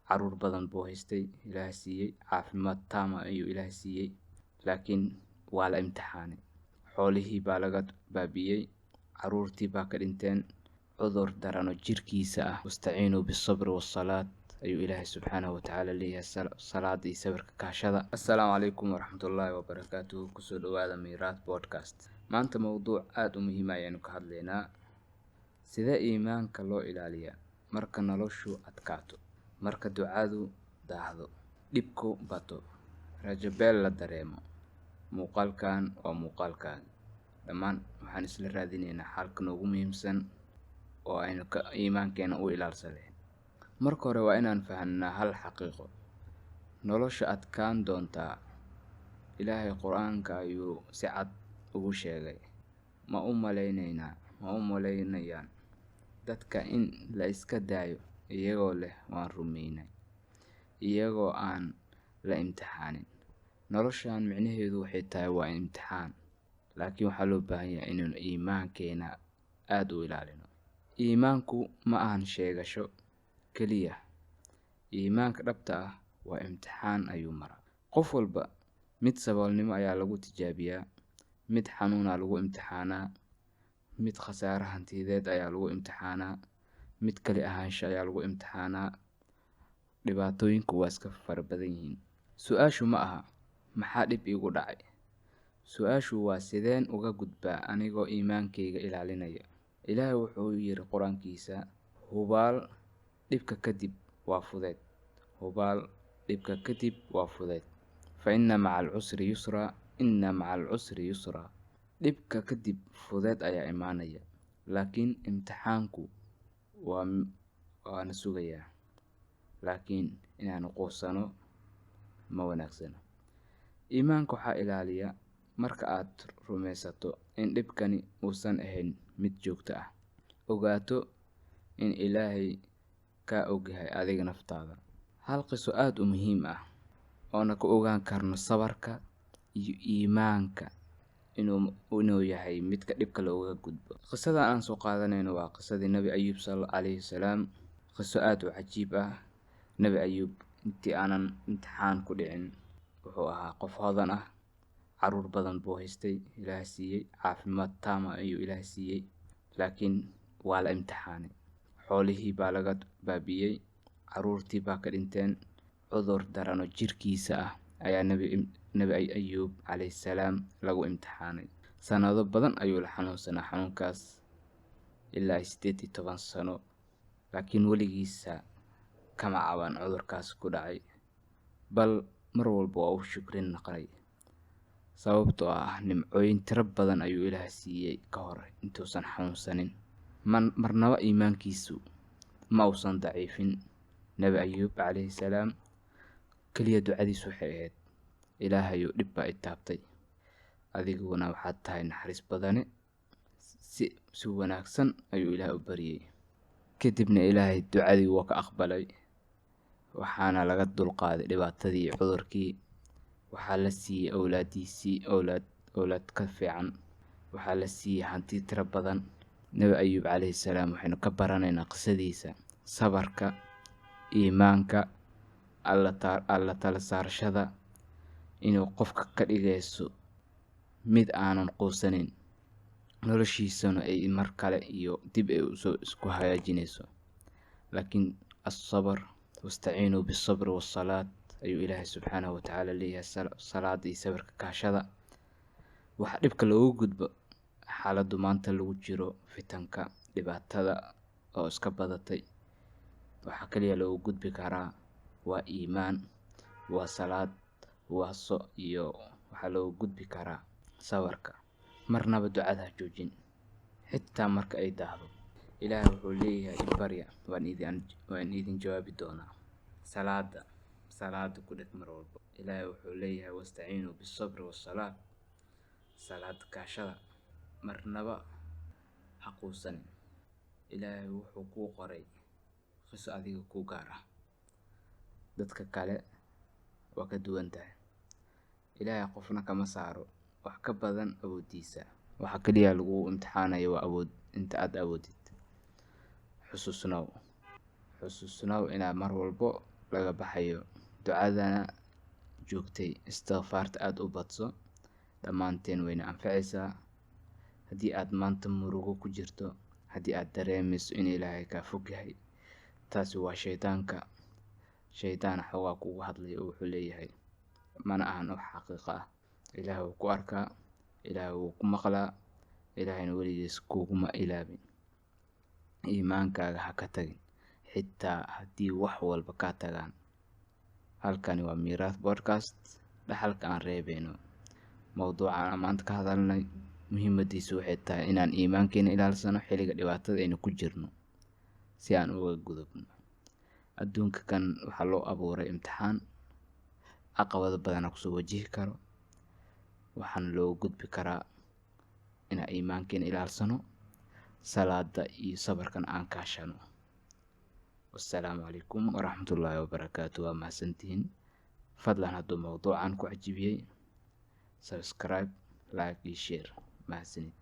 caruur badan buu haystay, Ilaahay siiyey caafimaad taama ayuu Ilaahay siiyey, laakiin waa la imtixaanay. xoolihii baa laga baabiyey, caruurtii baa ka dhinteen, cudur darano jirkiisa ah. Wastaciinuu bisabri wassalaat ayuu Ilaahay subxaanahu watacaala leeyahay, salaada iyo sabirka kaashada. Assalaamu calaykum waraxmatullaahi wabarakaatuhu. Kusoo dhawaada Miiraat Podcast. Maanta mowduuc aad u muhiim ah ayaanu ka hadlaynaa: sidee iimaanka loo ilaaliyaa marka noloshu adkaato, marka ducadu daahdo, dhibku bato, rajo beel la dareemo. Muuqaalkan waa muuqaalkaaga. Dhammaan waxaan isla raadinaynaa xalka noogu muhiimsan oo aynu iimaankeena u ilaalsanayn. Marka hore waa inaan fahamnaa hal xaqiiqo: nolosha adkaan doontaa. Ilaahay qur-aanka ayuu si cad ugu sheegay. Ma u malaynayaan dadka in la iska daayo iyagoo leh waan rumaynay, iyagoo aan la imtixaanin? Noloshan micnaheedu waxay tahay waa imtixaan, laakiin waxaa loo baahan yahay inaynu iimaankeena aad u ilaalino. Iimaanku ma ahan sheegasho keliya. Iimaanka dhabta ah waa imtixaan ayuu maraa. Qof walba, mid saboolnimo ayaa lagu tijaabiyaa, mid xanuuna lagu imtixaanaa, mid khasaare hantiyadeed ayaa lagu imtixaanaa, mid kali ahaansho ayaa lagu imtixaanaa. Dhibaatooyinku waa iska fara badan yihiin. Su-aashu ma aha maxaa dhib igu dhacay. Su-aashu waa sideen uga gudbaa anigoo iimaankayga ilaalinaya. Ilaahay wuxuu yiri qur-aankiisa: hubaal dhibka kadib waa fudeed. Hubaal dhibka kadib waa fudeed. Fa inna maca alcusri yusra, inna maca alcusri yusra. Dhibka kadib fudeed ayaa imaanaya, laakiin imtixaanku waana sugayaa. Laakiin inaanu quusano ma wanaagsana. Iimaanka waxaa ilaaliya marka aad rumaysato in dhibkani uusan ahayn mid joogto ah. Ogaato in Ilaahay ka ogyahay adiga naftaada. Hal qiso aad u muhiim ah oona ku ogaan karno sabarka iyo iimaanka inuu yahay midka dhibka looga gudbo. Qisada aan soo qaadanayno waa qisadii Nabi Ayuub calayhi salaam. Qiso aad u cajiib ah. Nabi Ayuub intii aanan imtixaan ku dhicin wuxuu ahaa qof hodan ah, caruur badan buu haystay, Ilaahay siiyey caafimaad taama ayuu Ilaahay siiyey, laakiin waa la imtixaanay. xoolihii baa laga baabiyey, caruurtii baa ka dhinteen, cudur darano jirkiisa ah ayaa Nabi Ayuub calayhi salaam lagu imtixaanay. Sanado badan ayuu la xanuunsanaa xanuunkaas, ilaa 18 sano, laakiin weligiisa kama caban cudurkaas ku dhacay, bal mar walba waa u shukrin naqay. Sababtoo ah nimcooyin tiro badan ayuu Ilaahay siiyey ka hor intuusan xanuunsanin. Marnaba iimaankiisu ma uusan daciifin. Nabi Ayuub calayhi salaam kaliya ducadiisu waxay ahayd: Ilaahayow dhib baa i taabtay, adiguna waxaad tahay naxariis badane. Si wanaagsan ayuu Ilaahay u baryay. Kadibna Ilaahay ducadii wuu ka aqbalay, waxaana laga dulqaaday dhibaatadii iyo cudurkii. Waxaa la siiyey awlaad ka fiican. Waxaa la siiyey hanti tiro badan. Nabi Ayuub calayhi salaam waxaynu ka baranaynaa qisadiisa sabarka, iimaanka, alla tala saarashada, inuu qofka ka dhigayso mid aanan quusanin, noloshiisana ay mar kale iyo dib ay isku hagaajinayso. Laakiin as-sabr, wastaciinuu bisabri wassalaat ayuu Ilaahay subxaanahu watacaala leeyahay, salaada iyo sabirka kaashada. Waxa dhibka loogu gudbo xaaladdu maanta lagu jiro, fitanka, dhibaatada oo iska badatay, waxa kaliya loogu gudbi karaa waa iimaan, waa salaad, iyo waxaa loogu gudbi karaa sabarka. Marnaba ducada ha joojin, xitaa marka ay daahdo. Ilaahay wuxuu leeyahay barya, waan idin jawaabi doonaa. salaada ku dhig mar walba. Ilaahay wuxuu leeyahay wastaciinuu bisabri wassalaat, salaad kaashada. Marnaba ha quusanin. Ilaahay wuxuu kuu qoray qiso adiga ku gaar ah. Dadka kale waa ka duwan tahay. Ilaahay qofna kama saaro wax ka badan awoodiisa. Waxa kaliya lagu imtixaanayo waa awood inta aad awoodid. xusuusnow inaad mar walbo laga baxayo. Ducadana joogtay istighfaarta aad u badso, dhammaanteen wayna anfacaysaa. haddii aad maanta murugo ku jirto, haddii aad dareemayso in ilaahay kaa fog yahay, taasi waa shaydaan xoogaa kugu hadlaya oo wuxuu leeyahay mana ahan wax xaqiiqo ah. Ilaahay wuu ku arkaa, ilaahay wuu ku maqlaa, ilaahayna weligiis kuguma ilaabin. Iimaankaaga ha ka tagin, xitaa haddii wax walba kaa tagaan. Halkani waa Miirath Podcast, dhaxalka aan reebeyno. Mowduucan aan maanta ka hadalnay muhiimadiisu waxay tahay inaan iimaankeena ilaalsano xilliga dhibaatada aynu ku jirno, si aan uga gudubno. Adduunka kan waxaa loo abuuray imtixaan, caqabado badan kusoo wajihi karo. Waxaan loo gudbi karaa inaan iimaankeena ilaalsano, salaada iyo sabarkan aan kaashano. Wassalaamu calaykum waraxmatullaahi wabarakaatuh. Waa mahadsantihiin. Fadlan hadduu mowduucan ku cajibiyey, subscribe, like iyo share. mahadsanid.